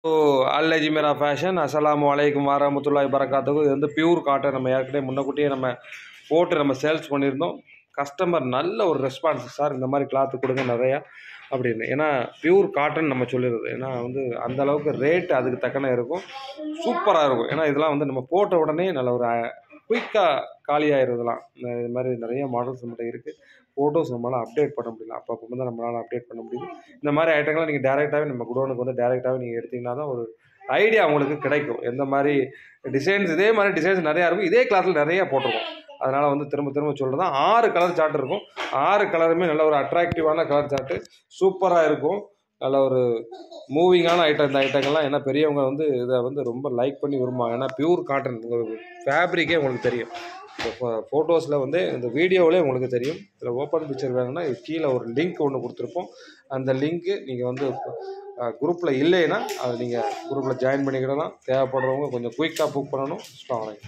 So அல்லஜி மேரா fashion அஸ்ஸலாமு அலைக்கும் வரஹ்மத்துல்லாஹி வரகாத்துஹு. இது வந்து பியூர் காட்டன். நம்ம ஏற்கனவே முன்னக்கூட்டியே நம்ம போட்டு நம்ம சேல்ஸ் பண்ணியிருந்தோம். கஸ்டமர் நல்ல ஒரு ரெஸ்பான்ஸ், சார் இந்த மாதிரி கிளாத்து கொடுங்க நிறையா அப்படின்னு. ஏன்னா பியூர் காட்டன் நம்ம சொல்லிடுறது. ஏன்னா வந்து அந்த அளவுக்கு ரேட் அதுக்கு தக்கன இருக்கும், சூப்பராக இருக்கும். ஏன்னா இதெல்லாம் வந்து நம்ம போட்ட உடனே நல்ல ஒரு குயிக்காக காலியாகிடுறதுலாம். இது மாதிரி நிறைய மாடல்ஸ் நம்மகிட்ட இருக்குது. ஃபோட்டோஸ் நம்மளால் அப்டேட் பண்ண முடியல, அப்பப்போ தான் நம்மளால் அப்டேட் பண்ண முடியுது. இந்த மாதிரி ஐட்டங்கள்லாம் நீங்கள் டேரெக்டாகவே நம்ம குடோனுக்கு வந்து டேரெக்டாகவே நீங்கள் எடுத்திங்கன்னா தான் ஒரு ஐடியா உங்களுக்கு கிடைக்கும். எந்த மாதிரி டிசைன்ஸ், இதே மாதிரி டிசைன்ஸ் நிறையா இருக்கும், இதே கிளாத்தில் நிறையா போட்டிருக்கோம். அதனால் வந்து திரும்ப திரும்ப சொல்கிறது தான், 6 கலர் சார்ட் இருக்கும். 6 கலருமே நல்ல ஒரு அட்ராக்டிவான கலர் சார்ட்டு, சூப்பராக இருக்கும். நல்ல ஒரு மூவிங்கான ஐட்டம் இந்த ஐட்டங்கள்லாம். ஏன்னா பெரியவங்க வந்து இதை வந்து ரொம்ப லைக் பண்ணி விரும்புவாங்க. ஏன்னா பியூர் காட்டன் ஃபேப்ரிக்கே உங்களுக்கு தெரியும். இப்போ ஃபோட்டோஸில் வந்து இந்த வீடியோவிலே உங்களுக்கு தெரியும். இதில் ஓப்பன் பிக்சர் வேணும்னா இது கீழே ஒரு லிங்க் ஒன்று கொடுத்துருப்போம். அந்த லிங்க்கு நீங்கள் வந்து குரூப்பில் இல்லைன்னா அது நீங்கள் குரூப்பில் ஜாயின் பண்ணிக்கிடலாம். தேவைப்படுறவங்க கொஞ்சம் குயிக்காக புக் பண்ணணும். ஸ்டார்ட்